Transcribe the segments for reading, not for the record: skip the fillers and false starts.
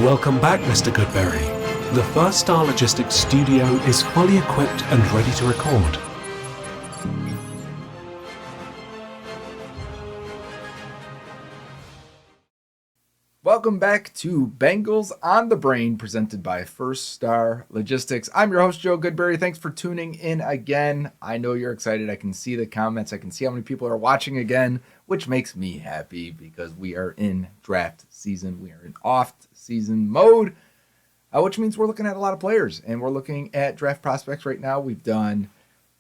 Welcome back, Mr. Goodberry. The First Star Logistics studio is fully equipped and ready to record. Welcome back to Bengals On The Brain, presented by First Star Logistics. I'm your host, Joe Goodberry. Thanks for tuning in again. I know you're excited. I can see the comments. I can see how many people are watching again, which makes me happy because we are in draft season. We are in off-season mode, which means we're looking at a lot of players, and we're looking at draft prospects right now. We've done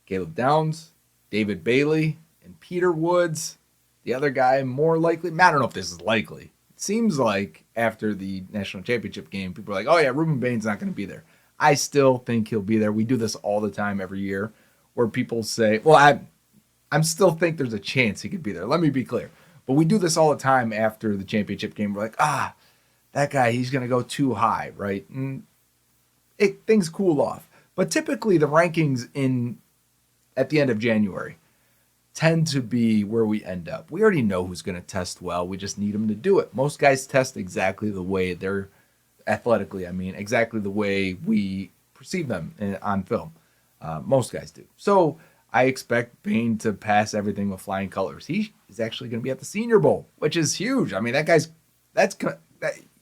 Caleb Downs, David Bailey, and Peter Woods. The other guy, more likely, I don't know if this is likely. Seems like after the national championship game, people are like, oh yeah, Rueben Bain's not going to be there. I still think he'll be there. We do this all the time every year where people say, well, I'm still think there's a chance he could be there. Let me be clear. But we do this all the time after the championship game. We're like, that guy, he's going to go too high, right? And things cool off. But typically the rankings at the end of January tend to be where we end up. We already know who's going to test well. We just need them to do it. Most guys test exactly the way they're athletically, exactly the way we perceive them on film. Most guys do. So I expect Bain to pass everything with flying colors. He is actually going to be at the Senior Bowl, which is huge.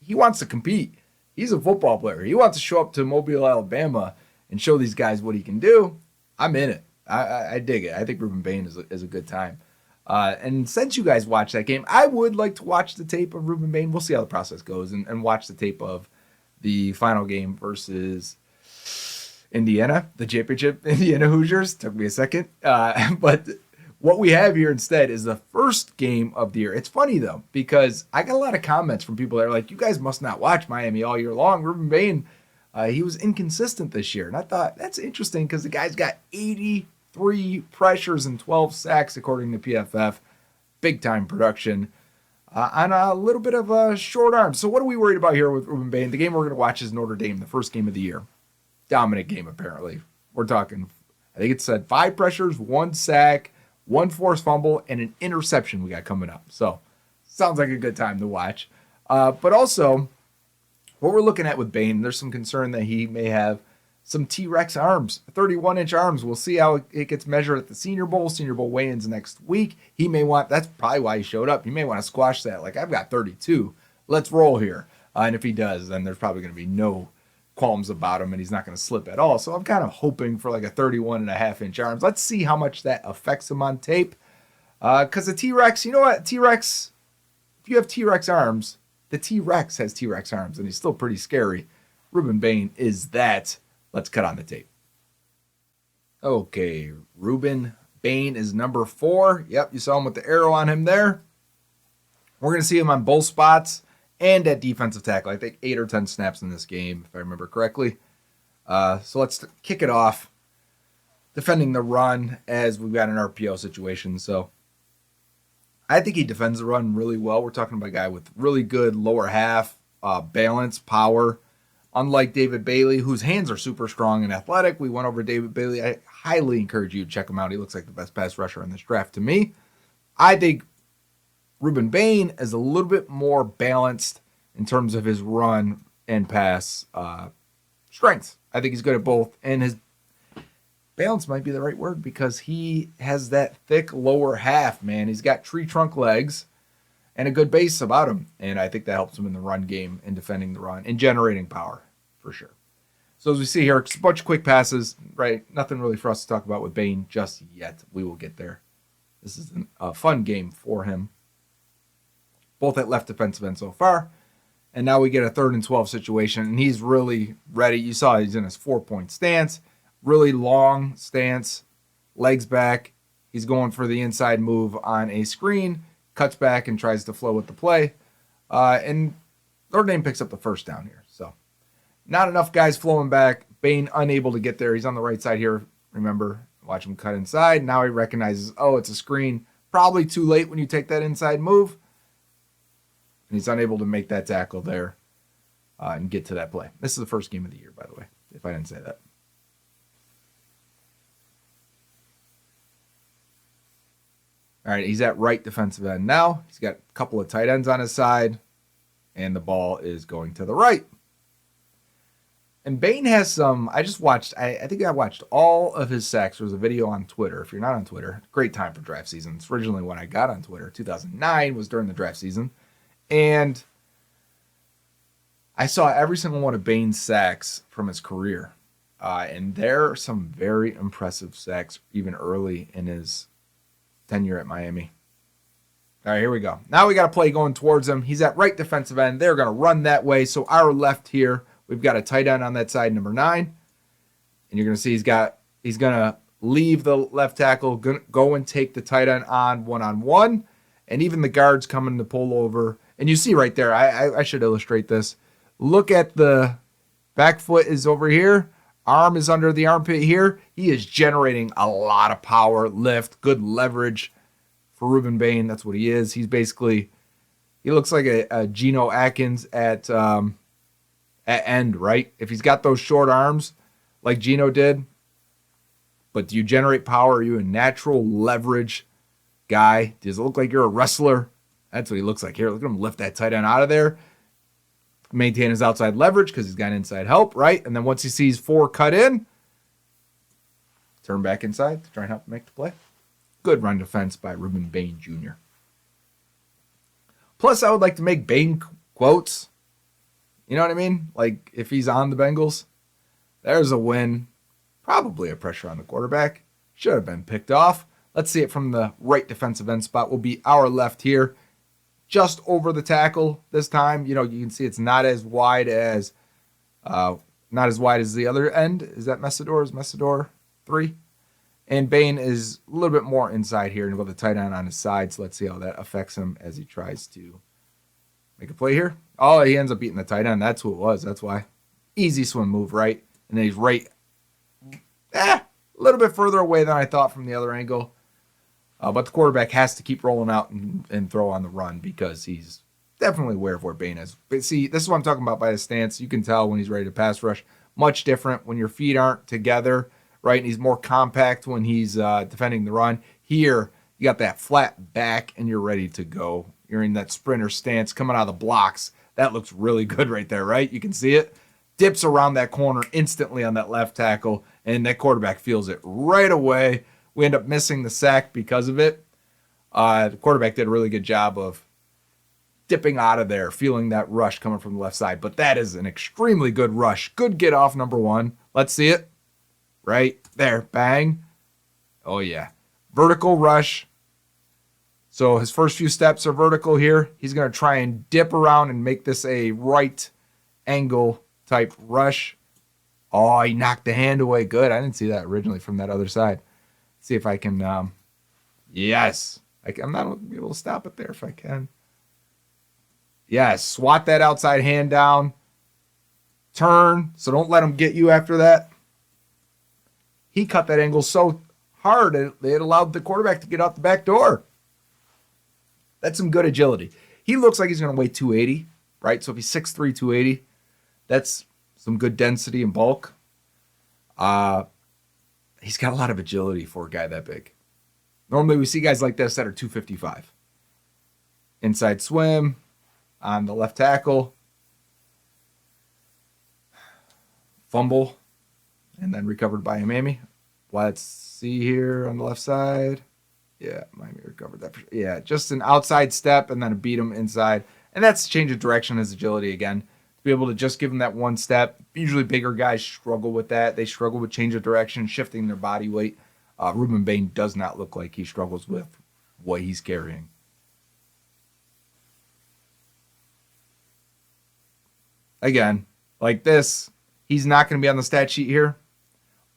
He wants to compete. He's a football player. He wants to show up to Mobile, Alabama and show these guys what he can do. I'm in it. I dig it. I think Rueben Bain is a good time. And since you guys watched that game, I would like to watch the tape of Rueben Bain. We'll see how the process goes and watch the tape of the final game versus Indiana, the championship Indiana Hoosiers. Took me a second. But what we have here instead is the first game of the year. It's funny, though, because I got a lot of comments from people that are like, you guys must not watch Miami all year long. Rueben Bain, he was inconsistent this year. And I thought, that's interesting because the guy's got 83 pressures and 12 sacks, according to PFF. Big-time production on a little bit of a short arm. So what are we worried about here with Rueben Bain? The game we're going to watch is Notre Dame, the first game of the year. Dominant game, apparently. We're talking, I think it said 5 pressures, 1 sack, 1 forced fumble, and an interception we got coming up. So sounds like a good time to watch. But also, what we're looking at with Bain, there's some concern that he may have some T-Rex arms, 31-inch arms. We'll see how it gets measured at the Senior Bowl. Senior Bowl weigh-ins next week. He may want, that's probably why he showed up. He may want to squash that. Like, I've got 32. Let's roll here. And if he does, then there's probably going to be no qualms about him, and he's not going to slip at all. So I'm kind of hoping for like a 31.5-inch arms. Let's see how much that affects him on tape. Because the T-Rex, you know what? T-Rex, if you have T-Rex arms, the T-Rex has T-Rex arms, and he's still pretty scary. Rueben Bain is that. Let's cut on the tape. Okay, Rueben Bain is number 4. Yep, you saw him with the arrow on him there. We're going to see him on both spots and at defensive tackle. I think 8 or 10 snaps in this game, if I remember correctly. So let's kick it off. Defending the run as we've got an RPO situation. So I think he defends the run really well. We're talking about a guy with really good lower half, balance, power. Unlike David Bailey, whose hands are super strong and athletic. We went over David Bailey. I highly encourage you to check him out. He looks like the best pass rusher in this draft to me. I think Rueben Bain is a little bit more balanced in terms of his run and pass strengths. I think he's good at both. And his balance might be the right word because he has that thick lower half, man. He's got tree trunk legs and a good base about him. And I think that helps him in the run game and defending the run and generating power for sure. So as we see here, it's a bunch of quick passes, right? Nothing really for us to talk about with Bain just yet. We will get there. This is a fun game for him. Both at left defensive end so far. And now we get a 3rd and 12 situation, and he's really ready. You saw he's in his 4-point stance. Really long stance, legs back. He's going for the inside move on a screen. Cuts back and tries to flow with the play. And Notre Dame picks up the first down here. So not enough guys flowing back. Bain unable to get there. He's on the right side here. Remember, watch him cut inside. Now he recognizes, oh, it's a screen. Probably too late when you take that inside move. And he's unable to make that tackle there and get to that play. This is the first game of the year, by the way, if I didn't say that. All right, he's at right defensive end now. He's got a couple of tight ends on his side. And the ball is going to the right. And Bain has some, I think I watched all of his sacks. There was a video on Twitter. If you're not on Twitter, great time for draft season. It's originally when I got on Twitter. 2009 was during the draft season. And I saw every single one of Bain's sacks from his career. And there are some very impressive sacks even early in his tenure at Miami. All right, here we go. Now we got a play going towards him. He's at right defensive end. They're going to run that way. So our left here, we've got a tight end on that side, number 9. And you're going to see he's going to leave the left tackle, go and take the tight end on one-on-one. And even the guards coming to pull over. And you see right there, I should illustrate this. Look at the back foot is over here. Arm is under the armpit here. He is generating a lot of power, lift, good leverage for Rueben Bain. That's what he is. He looks like a Geno Atkins at end, right? If he's got those short arms like Geno did, but do you generate power? Are you a natural leverage guy? Does it look like you're a wrestler? That's what he looks like here. Look at him lift that tight end out of there. Maintain his outside leverage because he's got inside help, right? And then once he sees 4 cut in, turn back inside to try and help make the play. Good run defense by Rueben Bain Jr. Plus, I would like to make Bain quotes. You know what I mean? Like, if he's on the Bengals, there's a win. Probably a pressure on the quarterback. Should have been picked off. Let's see it from the right defensive end spot. Will be our left here. Just over the tackle this time. You know, you can see it's not as wide as the other end. Is that Messidor? Is Messidor 3? And Bain is a little bit more inside here and with the tight end on his side. So let's see how that affects him as he tries to make a play here. Oh, he ends up beating the tight end. That's who it was. That's why. Easy swim move, right? And then he's right a little bit further away than I thought from the other angle. But the quarterback has to keep rolling out and throw on the run because he's definitely aware of where Bain is. But see, this is what I'm talking about by his stance. You can tell when he's ready to pass rush. Much different when your feet aren't together, right? And he's more compact when he's defending the run. Here, you got that flat back and you're ready to go. You're in that sprinter stance coming out of the blocks. That looks really good right there, right? You can see it. Dips around that corner instantly on that left tackle, and that quarterback feels it right away. We end up missing the sack because of it. The quarterback did a really good job of dipping out of there, feeling that rush coming from the left side. But that is an extremely good rush. Good get off, number 1. Let's see it. Right there. Bang. Oh, yeah. Vertical rush. So his first few steps are vertical here. He's going to try and dip around and make this a right angle type rush. Oh, he knocked the hand away. Good. I didn't see that originally from that other side. See if I can, yes. I'm not going to be able to stop it there if I can. Yes, swat that outside hand down. Turn, so don't let him get you after that. He cut that angle so hard, it allowed the quarterback to get out the back door. That's some good agility. He looks like he's going to weigh 280, right? So if he's 6'3", 280, that's some good density and bulk. He's got a lot of agility for a guy that big. Normally we see guys like this that are 255. Inside swim on the left tackle. Fumble. And then recovered by Miami. Let's see here on the left side. Yeah, Miami recovered that. Yeah, just an outside step and then beat him inside. And that's change of direction, his agility again. To be able to just give him that one step. Usually bigger guys struggle with that. They struggle with change of direction, shifting their body weight. Rueben Bain does not look like he struggles with what he's carrying. Again, like this, he's not going to be on the stat sheet here.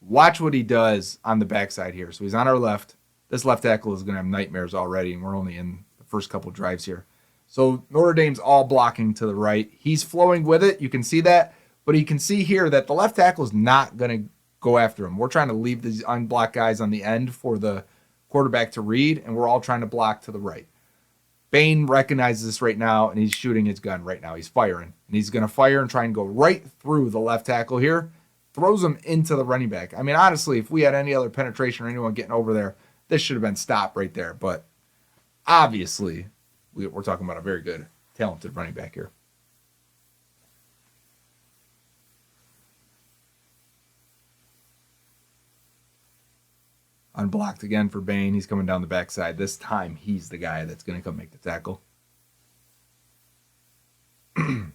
Watch what he does on the backside here. So he's on our left. This left tackle is going to have nightmares already, and we're only in the first couple drives here. So Notre Dame's all blocking to the right. He's flowing with it. You can see that. But you can see here that the left tackle is not going to go after him. We're trying to leave these unblocked guys on the end for the quarterback to read, and we're all trying to block to the right. Bain recognizes this right now, and he's shooting his gun right now. He's firing. And he's going to fire and try and go right through the left tackle here. Throws him into the running back. I mean, honestly, if we had any other penetration or anyone getting over there, this should have been stopped right there. But obviously, we're talking about a very good, talented running back here. Unblocked again for Bain. He's coming down the backside. This time, he's the guy that's going to come make the tackle. You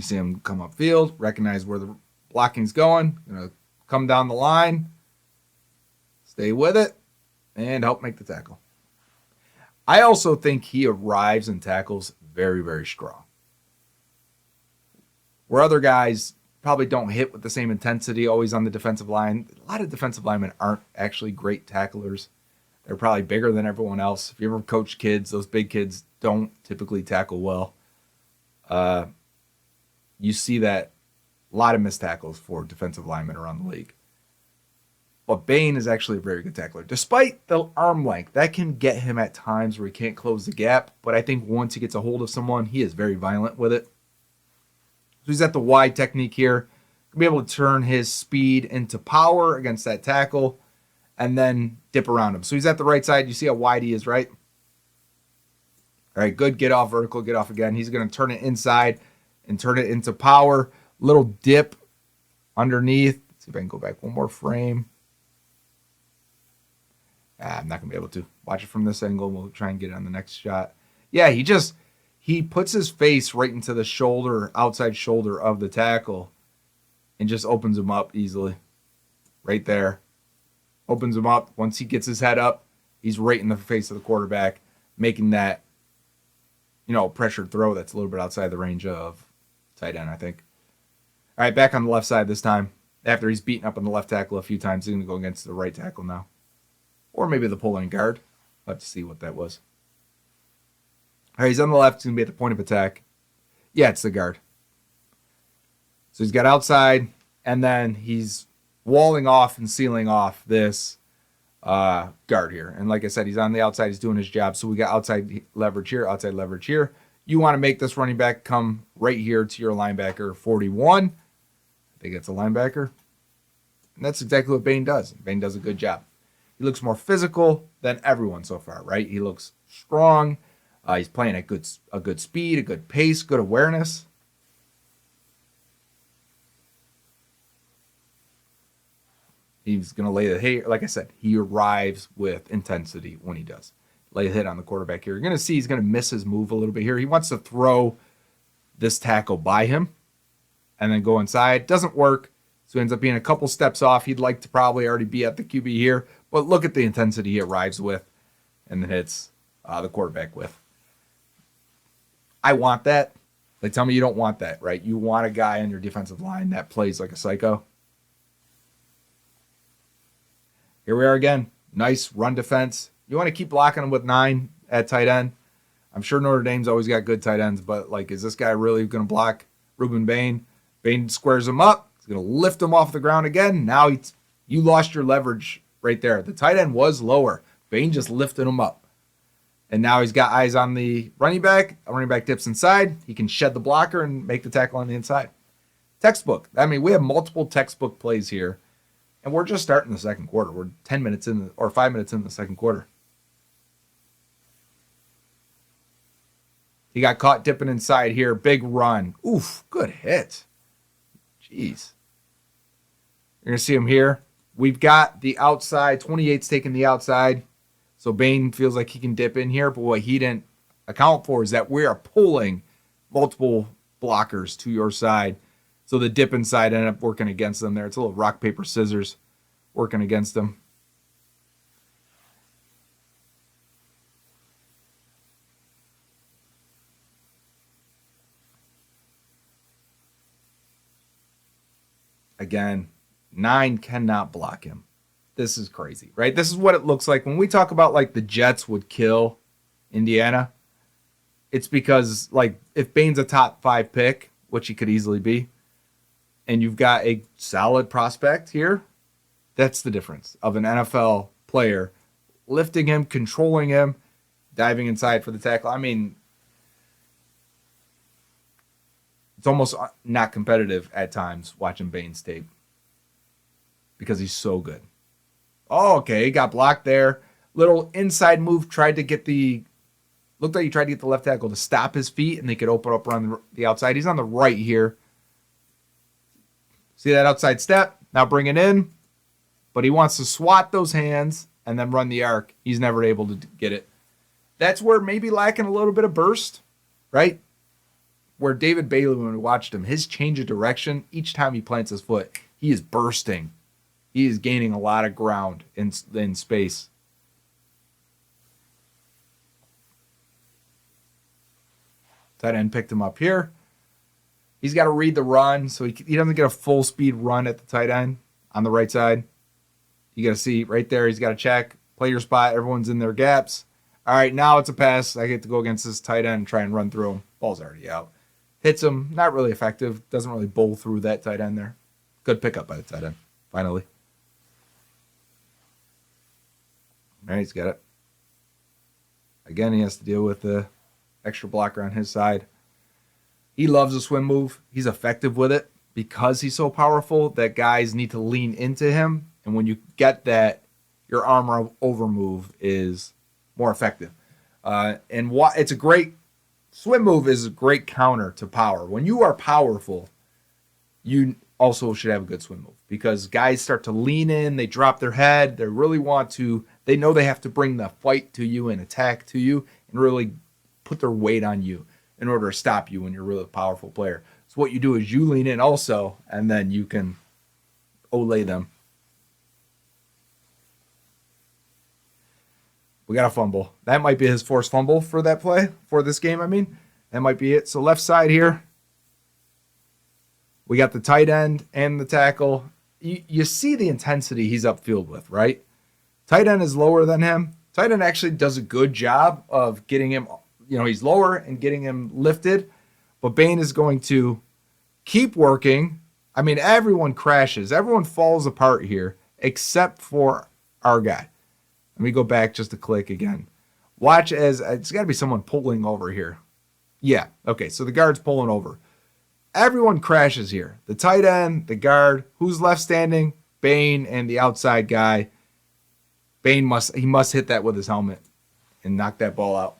see him come upfield, recognize where the blocking's going, going to come down the line, stay with it, and help make the tackle. I also think he arrives and tackles very, very strong. Where other guys probably don't hit with the same intensity always on the defensive line. A lot of defensive linemen aren't actually great tacklers. They're probably bigger than everyone else. If you ever coach kids, those big kids don't typically tackle well. You see that a lot of missed tackles for defensive linemen around the league. But Bain is actually a very good tackler. Despite the arm length, that can get him at times where he can't close the gap. But I think once he gets a hold of someone, he is very violent with it. So he's at the wide technique here. He'll be able to turn his speed into power against that tackle and then dip around him. So he's at the right side. You see how wide he is, right? All right, good. Get off vertical, get off again. He's going to turn it inside and turn it into power. Little dip underneath. Let's see if I can go back one more frame. I'm not going to be able to. Watch it from this angle. We'll try and get it on the next shot. Yeah, he puts his face right into the shoulder, outside shoulder of the tackle and just opens him up easily. Right there. Opens him up. Once he gets his head up, he's right in the face of the quarterback, making that, pressured throw that's a little bit outside the range of tight end, I think. All right, back on the left side this time. After he's beaten up on the left tackle a few times, he's going to go against the right tackle now. Or maybe the pulling guard. We'll have to see what that was. All right, he's on the left. He's going to be at the point of attack. Yeah, it's the guard. So he's got outside, and then he's walling off and sealing off this guard here. And like I said, he's on the outside. He's doing his job. So we got outside leverage here, outside leverage here. You want to make this running back come right here to your linebacker, 41. I think it's a linebacker. And that's exactly what Bain does. Bain does a good job. He looks more physical than everyone so far, right? He looks strong. He's playing at a good speed, a good pace, good awareness. He's going to lay the hit. Like I said, he arrives with intensity when he does. Lay a hit on the quarterback here. You're going to see he's going to miss his move a little bit here. He wants to throw this tackle by him and then go inside. Doesn't work. So he ends up being a couple steps off. He'd like to probably already be at the QB here. But look at the intensity he arrives with and then hits the quarterback with. I want that. They tell me you don't want that, right? You want a guy on your defensive line that plays like a psycho. Here we are again. Nice run defense. You want to keep blocking him with 9 at tight end. I'm sure Notre Dame's always got good tight ends, but is this guy really going to block Rueben Bain? Bain squares him up. He's going to lift him off the ground again. Now you lost your leverage right there. The tight end was lower. Bain just lifted him up. And now he's got eyes on the running back. A running back dips inside. He can shed the blocker and make the tackle on the inside. Textbook. I mean, we have multiple textbook plays here. And we're just starting the second quarter. We're 10 minutes in or 5 minutes in the second quarter. He got caught dipping inside here. Big run. Oof, good hit. Jeez. You're going to see him here. We've got the outside. 28's taking the outside. So Bain feels like he can dip in here. But what he didn't account for is that we are pulling multiple blockers to your side. So the dip inside ended up working against them there. It's a little rock, paper, scissors working against them. Again, 9 cannot block him. This is crazy, right? This is what it looks like. When we talk about the Jets would kill Indiana, it's because if Bain's a top 5 pick, which he could easily be, and you've got a solid prospect here, that's the difference of an NFL player lifting him, controlling him, diving inside for the tackle. I mean, it's almost not competitive at times watching Bain's tape because he's so good. Oh, okay, he got blocked there. Little inside move, looked like he tried to get the left tackle to stop his feet and they could open up around the outside. He's on the right here. See that outside step? Now bring it in. but he wants to swat those hands and then run the arc. He's never able to get it. That's where maybe lacking a little bit of burst, right? Where David Bailey, when we watched him, his change of direction, each time he plants his foot, he is bursting. He is gaining a lot of ground in space. Tight end picked him up here. He's got to read the run, so he doesn't get a full speed run at the tight end on the right side. You got to see right there, he's got to check, play your spot, everyone's in their gaps. All right, now it's a pass. I get to go against this tight end and try and run through him. Ball's already out. Hits him, not really effective. Doesn't really bowl through that tight end there. Good pickup by the tight end, finally. All right, he's got it. Again, he has to deal with the extra blocker on his side. He loves a swim move. He's effective with it because he's so powerful that guys need to lean into him. And when you get your arm over move is more effective. It's a great swim move is a great counter to power. When you are powerful, you also should have a good swim move because guys start to lean in, they drop their head, they know they have to bring the fight to you and attack to you and really put their weight on you in order to stop you when you're a really powerful player. So what you do is you lean in also, and then you can olay them. We got a fumble. That might be his forced fumble for that play, for this game, I mean. That might be it. So left side here, we got the tight end and the tackle. You see the intensity he's upfield with, right? Tight end is lower than him. Tight end actually does a good job of getting him, he's lower and getting him lifted. But Bain is going to keep working. I mean, everyone crashes. Everyone falls apart here except for our guy. Let me go back just a click again. Watch as it's got to be someone pulling over here. Yeah, okay, so the guard's pulling over. Everyone crashes here. The tight end, the guard, who's left standing? Bain and the outside guy. Bain must hit that with his helmet and knock that ball out.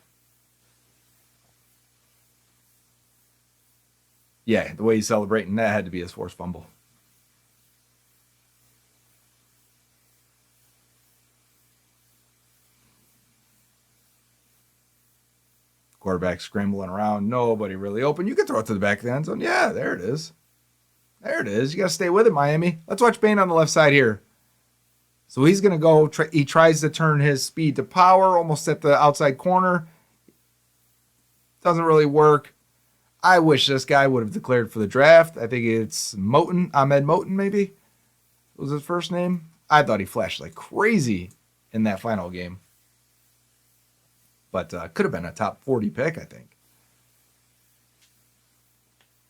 Yeah, the way he's celebrating, that had to be his forced fumble. Quarterback scrambling around, nobody really open. You can throw it to the back of the end zone. Yeah, there it is. There it is. You got to stay with it, Miami. Let's watch Bain on the left side here. So he's going to go, he tries to turn his speed to power, almost at the outside corner. Doesn't really work. I wish this guy would have declared for the draft. I think it's Ahmed Moten maybe was his first name. I thought he flashed like crazy in that final game. But could have been a top 40 pick, I think.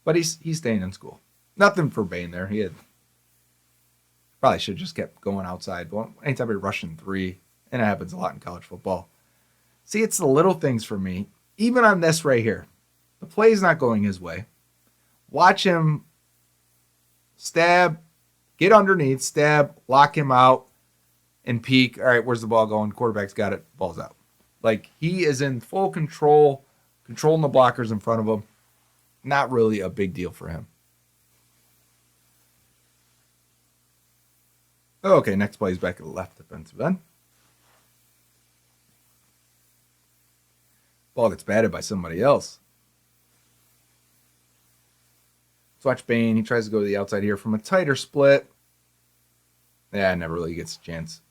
But he's staying in school. Nothing for Bain there. He probably should have just kept going outside. But anytime you're rushing three, and it happens a lot in college football. See, it's the little things for me. Even on this right here. The play's not going his way. Watch him stab, get underneath, stab, lock him out, and peek. All right, where's the ball going? Quarterback's got it. Ball's out. Like, he is in full control, controlling the blockers in front of him. Not really a big deal for him. Okay, next play is back at the left defensive end. Ball gets batted by somebody else. Let's watch Bain. He tries to go to the outside here from a tighter split. Yeah, never really gets a chance.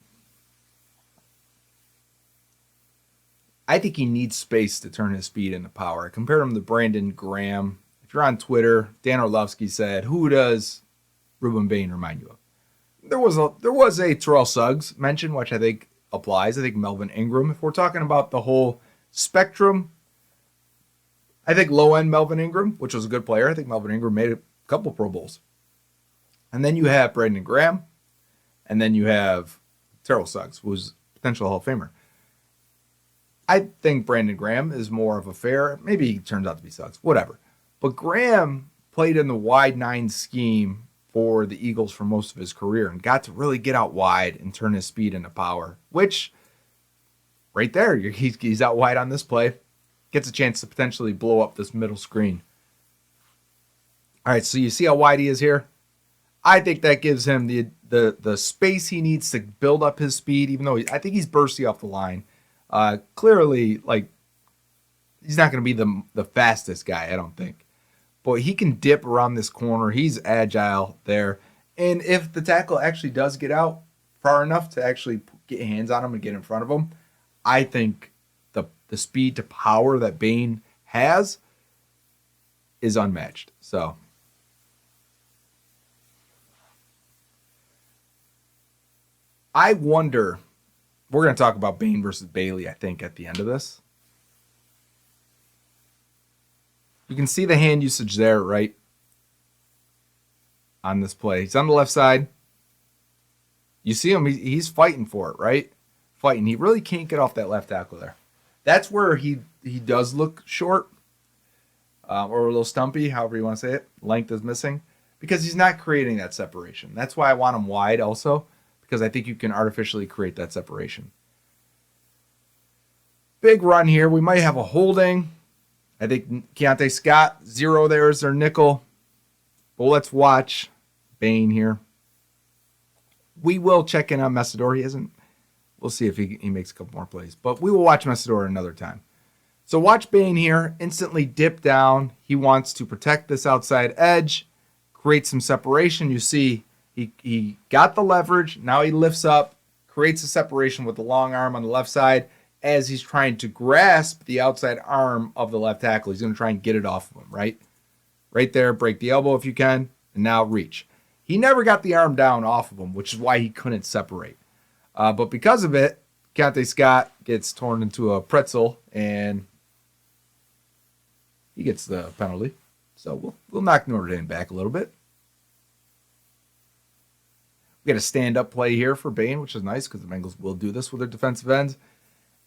I think he needs space to turn his speed into power. I compared him to Brandon Graham. If you're on Twitter, Dan Orlovsky said, who does Rueben Bain remind you of? There was a Terrell Suggs mention, which I think applies. I think Melvin Ingram. If we're talking about the whole spectrum, I think low-end Melvin Ingram, which was a good player. I think Melvin Ingram made a couple Pro Bowls. And then you have Brandon Graham. And then you have Terrell Suggs, who's a potential Hall of Famer. I think Brandon Graham is more of a fair. Maybe he turns out to be Suggs. Whatever. But Graham played in the wide nine scheme for the Eagles for most of his career and got to really get out wide and turn his speed into power, which right there, he's out wide on this play. Gets a chance to potentially blow up this middle screen. All right, so you see how wide he is here? I think that gives him the space he needs to build up his speed, even though I think he's bursty off the line. Clearly, like, he's not going to be the fastest guy, I don't think. But he can dip around this corner. He's agile there. And if the tackle actually does get out far enough to actually get hands on him and get in front of him, I think the speed to power that Bain has is unmatched. So I wonder, we're going to talk about Bain versus Bailey, I think, at the end of this. You can see the hand usage there, right? On this play. He's on the left side. You see him, he's fighting for it, right? Fighting. He really can't get off that left tackle there. That's where he does look short, or a little stumpy, however you want to say it. Length is missing because he's not creating that separation. That's why I want him wide also, because I think you can artificially create that separation. Big run here. We might have a holding. I think Keontae Scott, 0 there is their nickel. But let's watch Bain here. We will check in on Messidor. He hasn't. We'll see if he makes a couple more plays. But we will watch Messidor another time. So watch Bain here. Instantly dip down. He wants to protect this outside edge. Create some separation. You see he got the leverage. Now he lifts up. Creates a separation with the long arm on the left side as he's trying to grasp the outside arm of the left tackle. He's going to try and get it off of him, right? Right there. Break the elbow if you can. And now reach. He never got the arm down off of him, which is why he couldn't separate. But because of it, Keontae Scott gets torn into a pretzel, and he gets the penalty. So we'll knock Notre Dame back a little bit. We got a stand-up play here for Bain, which is nice because the Bengals will do this with their defensive ends.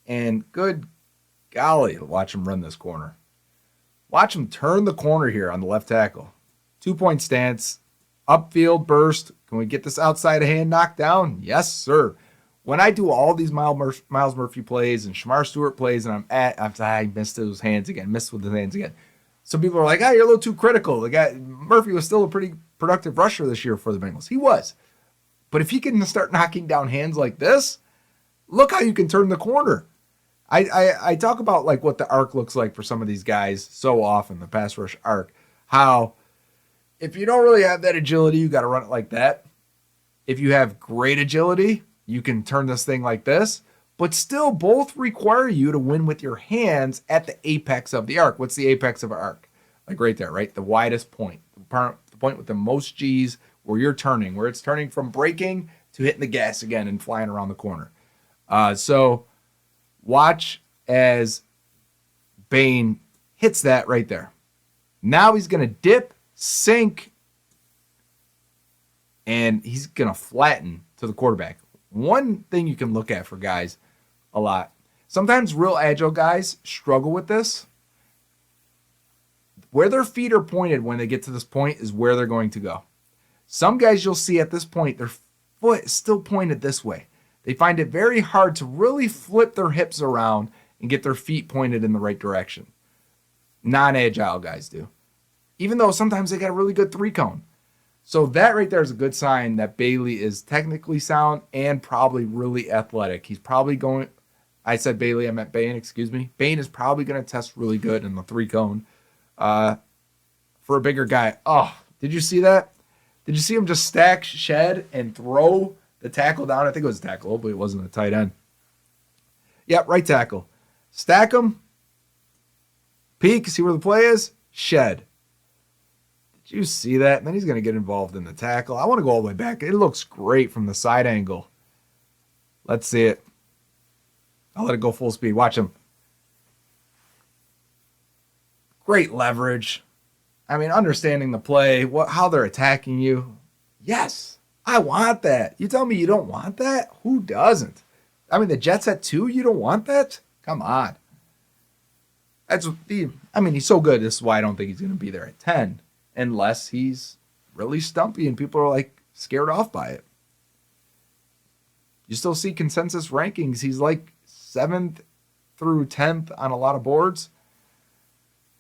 And good golly, watch him run this corner. Watch him turn the corner here on the left tackle. 2-point stance, upfield burst. Can we get this outside hand knocked down? Yes, sir. When I do all these Miles Murphy plays and Shamar Stewart plays, and I missed those hands again, missed with the hands again. Some people are like, you're a little too critical. The guy Murphy was still a pretty productive rusher this year for the Bengals. He was. But if he can start knocking down hands like this, look how you can turn the corner. I talk about like what the arc looks like for some of these guys so often, the pass rush arc. How if you don't really have that agility, you got to run it like that. If you have great agility, you can turn this thing like this, but still both require you to win with your hands at the apex of the arc. What's the apex of an arc? Like right there, right? The widest point, the point with the most G's where you're turning, where it's turning from braking to hitting the gas again and flying around the corner. So watch as Bain hits that right there. Now he's going to dip, sink, and he's going to flatten to the quarterback. One thing you can look at for guys a lot. Sometimes real agile guys struggle with this. Where their feet are pointed when they get to this point is where they're going to go. Some guys you'll see at this point, their foot is still pointed this way. They find it very hard to really flip their hips around and get their feet pointed in the right direction. Non-agile guys do. Even though sometimes they got a really good 3-cone. So that right there is a good sign that Bailey is technically sound and probably really athletic. He's probably going, I said Bailey, I meant Bain, excuse me. Bain is probably going to test really good in the 3-cone for a bigger guy. Oh, did you see that? Did you see him just stack, shed, and throw the tackle down? I think it was a tackle. Hopefully it wasn't a tight end. Yep, right tackle. Stack him. Peek, see where the play is? Shed. Did you see that? And then he's going to get involved in the tackle. I want to go all the way back. It looks great from the side angle. Let's see it. I'll let it go full speed. Watch him. Great leverage. I mean, understanding the play, how they're attacking you. Yes, I want that. You tell me you don't want that? Who doesn't? I mean, the Jets at 2, you don't want that? Come on. He's so good. This is why I don't think he's going to be there at 10. Unless he's really stumpy and people are like scared off by it. You still see consensus rankings. He's like 7th through 10th on a lot of boards.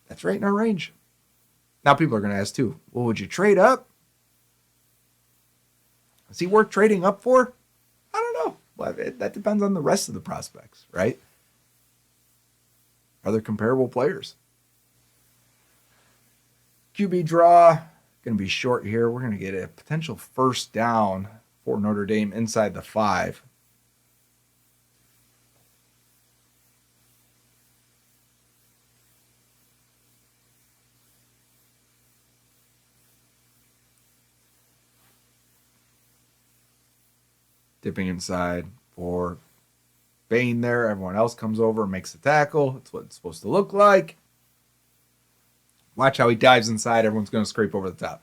That's right in our range. Now people are going to ask too, well, would you trade up? Is he worth trading up for? I don't know. Well, that depends on the rest of the prospects, right? Are there comparable players? QB draw, going to be short here. We're going to get a potential first down for Notre Dame inside the 5. Dipping inside for Bain there. Everyone else comes over and makes the tackle. That's what it's supposed to look like. Watch how he dives inside. Everyone's going to scrape over the top.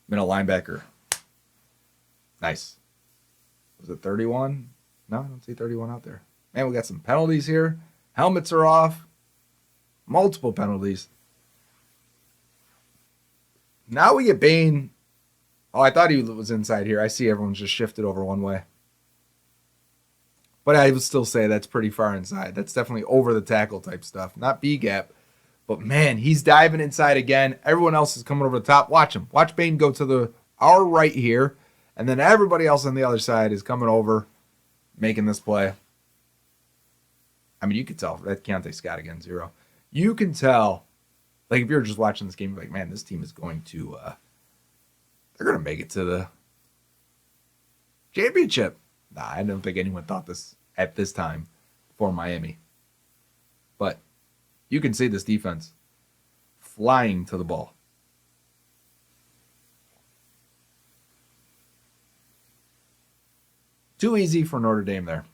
Middle linebacker. Nice. Was it 31? No, I don't see 31 out there. Man, we got some penalties here. Helmets are off. Multiple penalties. Now we get Bain. Oh, I thought he was inside here. I see everyone's just shifted over one way. But I would still say that's pretty far inside. That's definitely over the tackle type stuff. Not B-gap. But, man, he's diving inside again. Everyone else is coming over the top. Watch him. Watch Bain go to our right here. And then everybody else on the other side is coming over, making this play. I mean, you could tell. That Keontae Scott again, 0. You can tell. Like, if you're just watching this game, you're like, man, this team is going to they're going to make it to the championship. Nah, I don't think anyone thought this at this time for Miami. But you can see this defense flying to the ball. Too easy for Notre Dame there.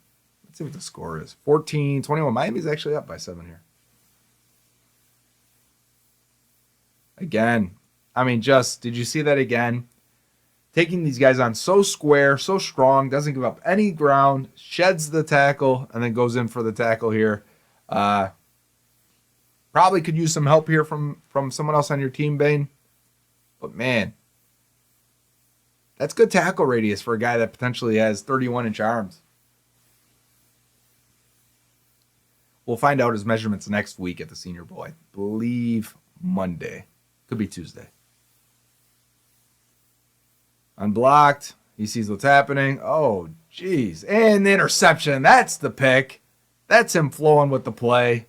Let's see what the score is. 14-21. Miami's actually up by 7 here. Again, I mean, did you see that again? Taking these guys on so square, so strong, doesn't give up any ground, sheds the tackle, and then goes in for the tackle here. Probably could use some help here from someone else on your team, Bain. But, man, that's good tackle radius for a guy that potentially has 31-inch arms. We'll find out his measurements next week at the Senior Bowl. I believe Monday. Could be Tuesday. Unblocked. He sees what's happening. Oh, jeez. And the interception. That's the pick. That's him flowing with the play.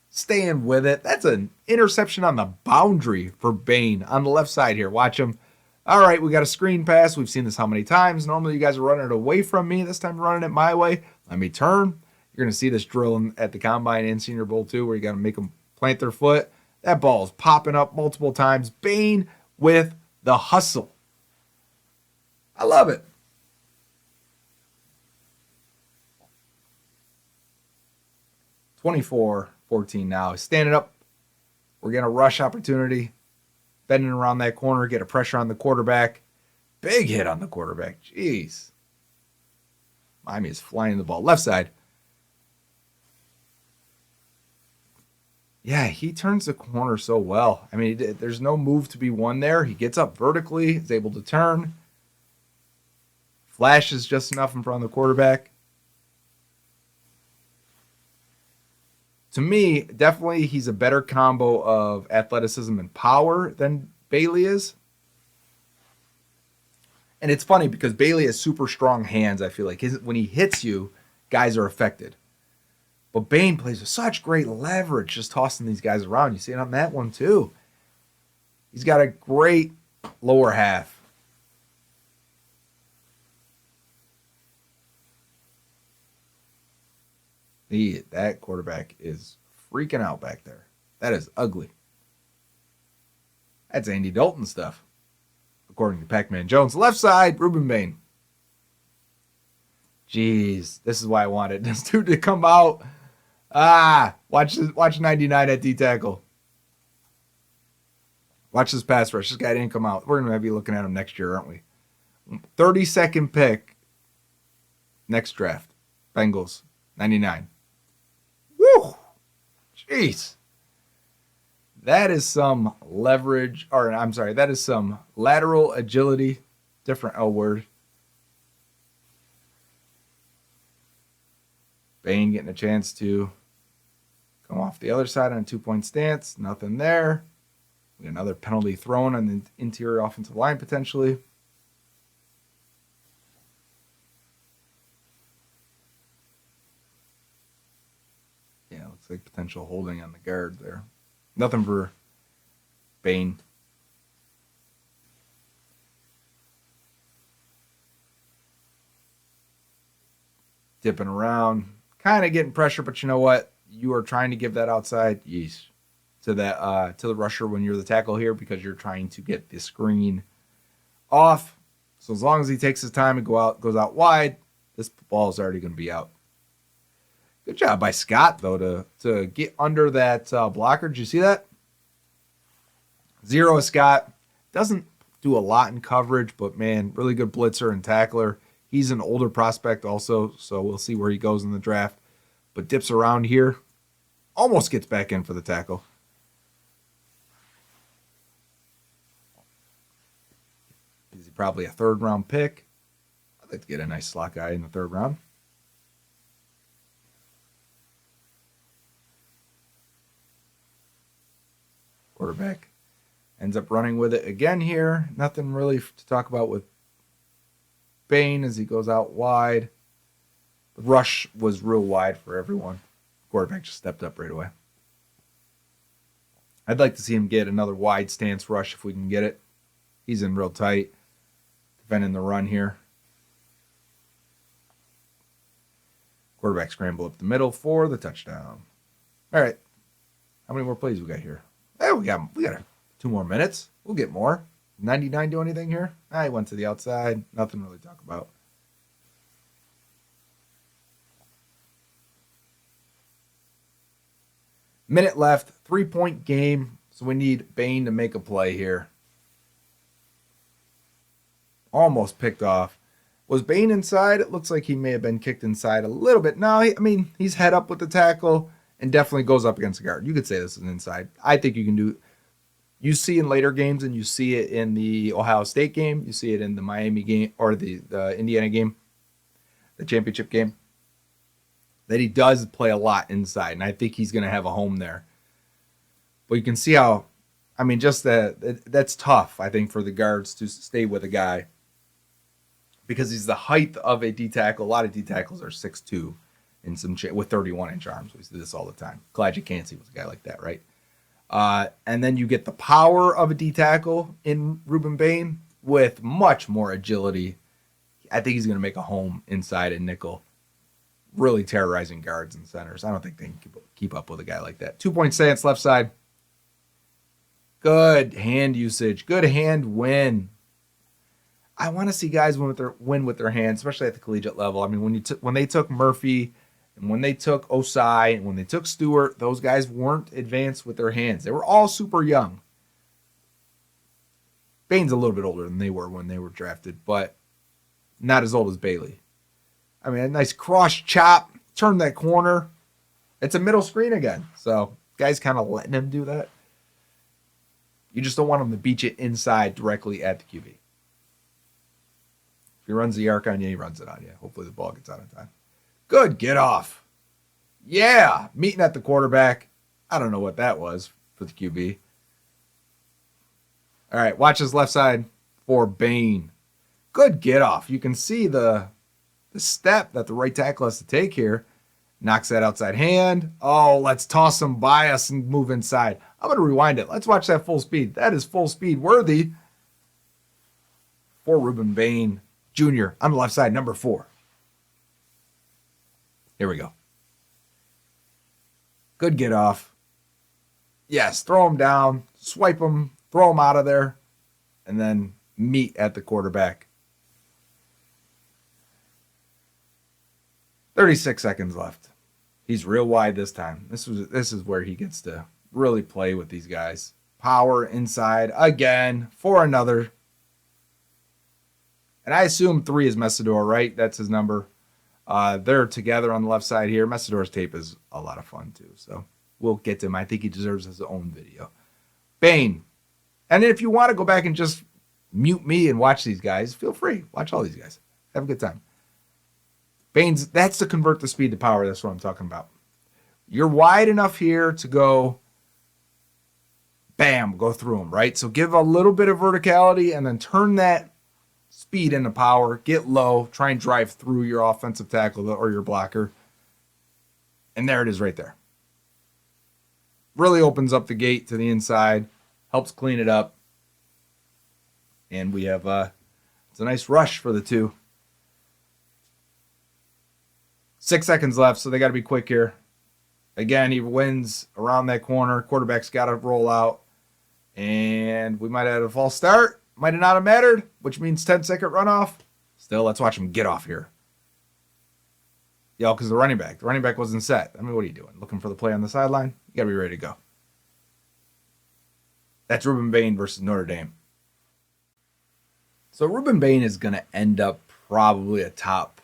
Staying with it. That's an interception on the boundary for Bain on the left side here. Watch him. All right, we got a screen pass. We've seen this how many times? Normally you guys are running it away from me. This time running it my way. Let me turn. You're going to see this drill at the Combine and Senior Bowl too, where you got to make them plant their foot. That ball is popping up multiple times. Bain with the hustle. I love it. 24-14 now. Standing up. We're getting a rush opportunity. Bending around that corner. Get a pressure on the quarterback. Big hit on the quarterback. Jeez. Miami is flying the ball. Left side. Yeah, he turns the corner so well. I mean, there's no move to be won there. He gets up vertically. Is able to turn. Flashes just enough in front of the quarterback. To me, definitely he's a better combo of athleticism and power than Bailey is. And it's funny because Bailey has super strong hands, I feel like. When he hits you, guys are affected. But Bain plays with such great leverage just tossing these guys around. You see it on that one too. He's got a great lower half. That quarterback is freaking out back there. That is ugly. That's Andy Dalton stuff, according to Pac-Man Jones. Left side, Rueben Bain. Jeez, this is why I wanted this dude to come out. Watch 99 at D-tackle. Watch this pass rush. This guy didn't come out. We're going to be looking at him next year, aren't we? 32nd pick. Next draft. Bengals. 99. Woo! Jeez. That is some leverage, or I'm sorry, that is some lateral agility. Different L word. Bain getting a chance to come off the other side on a 2-point stance. Nothing there. We got another penalty thrown on the interior offensive line potentially. like potential holding on the guard there. Nothing for Bain. Dipping around, kind of getting pressure, but you know what? You are trying to give that outside to that to the rusher when you're the tackle here, because you're trying to get the screen off. So as long as he takes his time and goes out wide, this ball is already going to be out. Good job by Scott, though, to get under that blocker. Did you see that? 0 Scott. Doesn't do a lot in coverage, but, man, really good blitzer and tackler. He's an older prospect also, so we'll see where he goes in the draft. But dips around here. Almost gets back in for the tackle. Is he probably a third-round pick? I'd like to get a nice slot guy in the third round. Quarterback ends up running with it again here. Nothing really to talk about with Bain as he goes out wide. The rush was real wide for everyone. Quarterback just stepped up right away. I'd like to see him get another wide stance rush if we can get it. He's in real tight, defending the run here. Quarterback scramble up the middle for the touchdown. All right. How many more plays we got here? Hey, we got 2 more minutes. We'll get more. 99 do anything here? He went to the outside. Nothing really to talk about. Minute left. 3-point game. So we need Bain to make a play here. Almost picked off. Was Bain inside? It looks like he may have been kicked inside a little bit. No, he's head up with the tackle and definitely goes up against the guard. You could say this is an inside. I think you can do. You see in later games, and you see it in the Ohio State game. You see it in the Miami game or the Indiana game, the championship game, that he does play a lot inside, and I think he's going to have a home there. But you can see how, just that's tough, I think, for the guards to stay with a guy because he's the height of a D tackle. A lot of D tackles are 6'2" in with 31-inch arms. We see this all the time. Clyde Cansey was a guy like that, right? And then you get the power of a D tackle in Rueben Bain with much more agility. I think he's going to make a home inside and nickel, really terrorizing guards and centers. I don't think they can keep up with a guy like that. 2-point stance left side. Good hand usage. Good hand win. I want to see guys win with their hands, especially at the collegiate level. When they took Murphy and when they took Osai and when they took Stewart, those guys weren't advanced with their hands. They were all super young. Bain's a little bit older than they were when they were drafted, but not as old as Bailey. A nice cross chop, turn that corner. It's a middle screen again. So guys kind of letting him do that. You just don't want him to beat you inside directly at the QB. If he runs the arc on you, he runs it on you. Hopefully the ball gets out in time. Good get off. Yeah, meeting at the quarterback. I don't know what that was for the QB. All right, watch his left side for Bain. Good get off. You can see the step that the right tackle has to take here. Knocks that outside hand. Oh, let's toss him by us and move inside. I'm going to rewind it. Let's watch that full speed. That is full speed worthy for Rueben Bain Jr. on the left side, number 4. Here we go. Good get off. Yes, throw him down, swipe him, throw him out of there, and then meet at the quarterback. 36 seconds left. He's real wide this time. This is where he gets to really play with these guys. Power inside again for another. And I assume 3 is Messidor, right? That's his number. They're together on the left side here. Messidor's tape is a lot of fun too. So we'll get to him. I think he deserves his own video. Bain. And if you want to go back and just mute me and watch these guys, feel free. Watch all these guys. Have a good time. Bain's, that's to convert the speed to power. That's what I'm talking about. You're wide enough here to go, bam, go through them, right? So give a little bit of verticality and then turn that speed into power. Get low. Try and drive through your offensive tackle or your blocker. And there it is right there. really opens up the gate to the inside, helps clean it up. And we have it's a nice rush for the two. 6 seconds left, so they got to be quick here. Again, he wins around that corner. Quarterback's got to roll out. And we might have had a false start. Might have not have mattered, which means 10-second runoff. Still, let's watch him get off here. Because the running back wasn't set. I mean, what are you doing? Looking for the play on the sideline? You got to be ready to go. That's Rueben Bain versus Notre Dame. So Rueben Bain is going to end up probably a top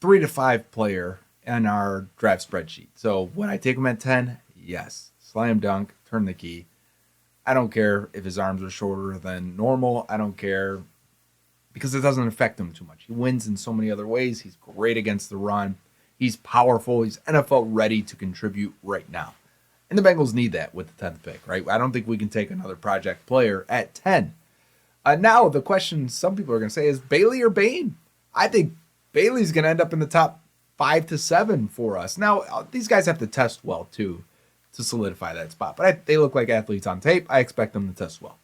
3 to 5 player in our draft spreadsheet. So when I take him at 10, yes, slam dunk, turn the key. I don't care if his arms are shorter than normal. I don't care because it doesn't affect him too much. He wins in so many other ways. He's great against the run. He's powerful. He's NFL ready to contribute right now. And the Bengals need that with the 10th pick, right? I don't think we can take another project player at 10. Now, the question some people are going to say is Bailey or Bain? I think Bailey's going to end up in the top 5 to 7 for us. Now, these guys have to test well, too, to solidify that spot. But they look like athletes on tape. I expect them to test well.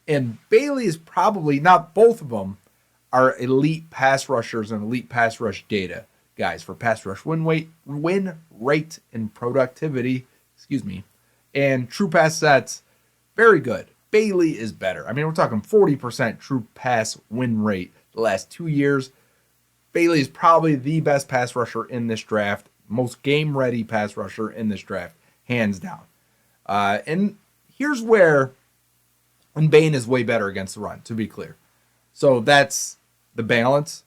And Bailey is probably, not both of them, are elite pass rushers and elite pass rush data guys for pass rush win rate, and productivity, and true pass sets, very good. Bailey is better. I mean, we're talking 40% true pass win rate the last 2 years. Bailey is probably the best pass rusher in this draft, most game-ready pass rusher in this draft, hands down. And here's where, and Bain is way better against the run, to be clear. So that's the balance.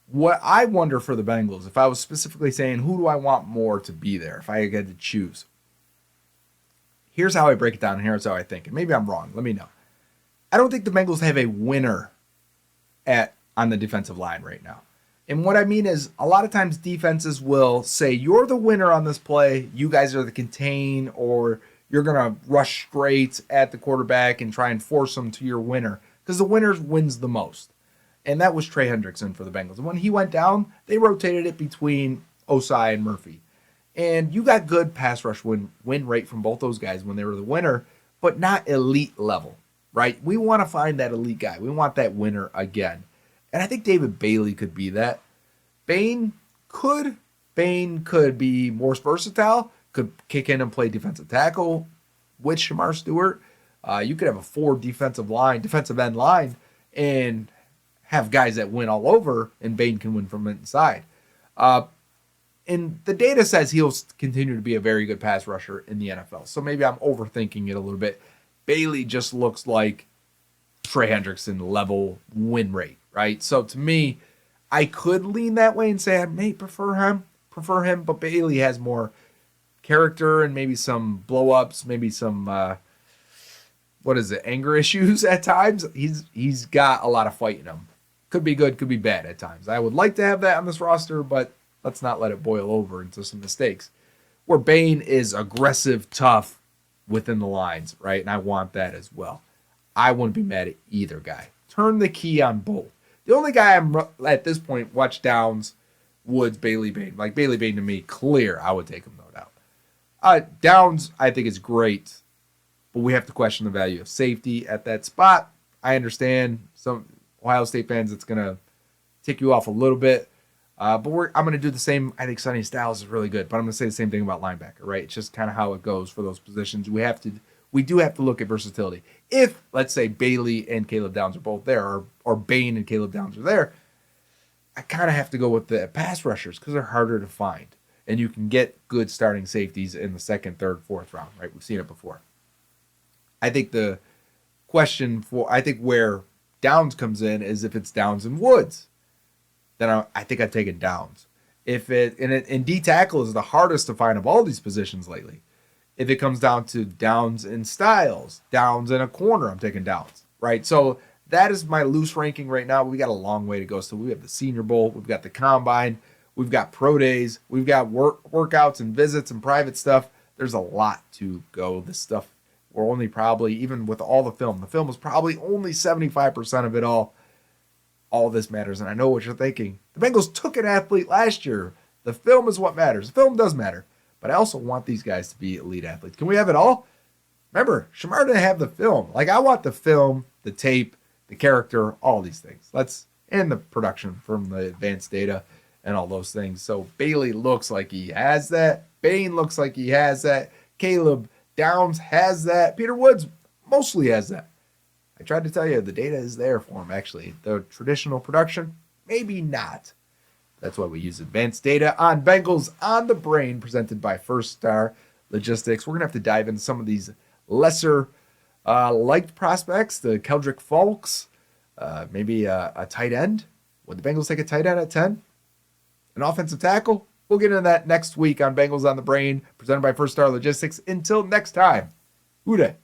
What I wonder for the Bengals, if I was specifically saying who do I want more to be there, if I had to choose, here's how I break it down, and here's how I think. And maybe I'm wrong. Let me know. I don't think the Bengals have a winner on the defensive line right now. And what I mean is a lot of times defenses will say, you're the winner on this play. You guys are the contain, or you're going to rush straight at the quarterback and try and force them to your winner because the winner wins the most. And that was Trey Hendrickson for the Bengals. And when he went down, they rotated it between Osai and Murphy. And you got good pass rush win rate from both those guys when they were the winner, but not elite level, right? We want to find that elite guy. We want that winner again. And I think David Bailey could be that. Bain could be more versatile, could kick in and play defensive tackle with Shamar Stewart. You could have a 4 defensive end line, and have guys that win all over, and Bain can win from inside. And the data says he'll continue to be a very good pass rusher in the NFL. So maybe I'm overthinking it a little bit. Bailey just looks like Trey Hendrickson level win rate, right? So to me, I could lean that way and say I may prefer him, but Bailey has more character and maybe some blow-ups, maybe some anger issues at times. He's got a lot of fight in him. Could be good, could be bad at times. I would like to have that on this roster, but let's not let it boil over into some mistakes. Where Bain is aggressive, tough within the lines, right? And I want that as well. I wouldn't be mad at either guy. Turn the key on both. The only guy I'm at this point, watch Downs, Woods, Bailey, Bain. Like Bailey, Bain to me, clear. I would take him, no doubt. Downs, I think is great, but we have to question the value of safety at that spot. I understand some Ohio State fans, it's going to tick you off a little bit. But I'm going to do the same. I think Sonny Styles is really good, but I'm going to say the same thing about linebacker, right? It's just kind of how it goes for those positions. We do have to look at versatility. If, let's say, Bailey and Caleb Downs are both there, or Bain and Caleb Downs are there, I kind of have to go with the pass rushers because they're harder to find. And you can get good starting safeties in the 2nd, 3rd, 4th round, right? We've seen it before. I think the question where Downs comes in is if it's Downs and Woods, then I think I've taken Downs. And D tackle is the hardest to find of all these positions lately. If it comes down to Downs and Styles, Downs in a corner, I'm taking Downs, right? So that is my loose ranking right now. We got a long way to go. So we have the Senior Bowl, we've got the Combine, we've got pro days, we've got workouts and visits and private stuff. There's a lot to go. This stuff, we're only probably, even with all the film is probably only 75% of it all. All this matters, and I know what you're thinking. The Bengals took an athlete last year. The film is what matters. The film does matter. but I also want these guys to be elite athletes. Can we have it all? Remember, Shamar didn't have the film. Like, I want the film, the tape, the character, all these things. And the production from the advanced data and all those things. So Bailey looks like he has that. Bain looks like he has that. Caleb Downs has that. Peter Woods mostly has that. I tried to tell you, the data is there for him, actually. The traditional production, maybe not. That's why we use advanced data on Bengals on the Brain, presented by First Star Logistics. We're going to have to dive into some of these lesser liked prospects, the Keldrick Fulks, maybe a tight end. Would the Bengals take a tight end at 10? An offensive tackle? We'll get into that next week on Bengals on the Brain, presented by First Star Logistics. Until next time, Uday.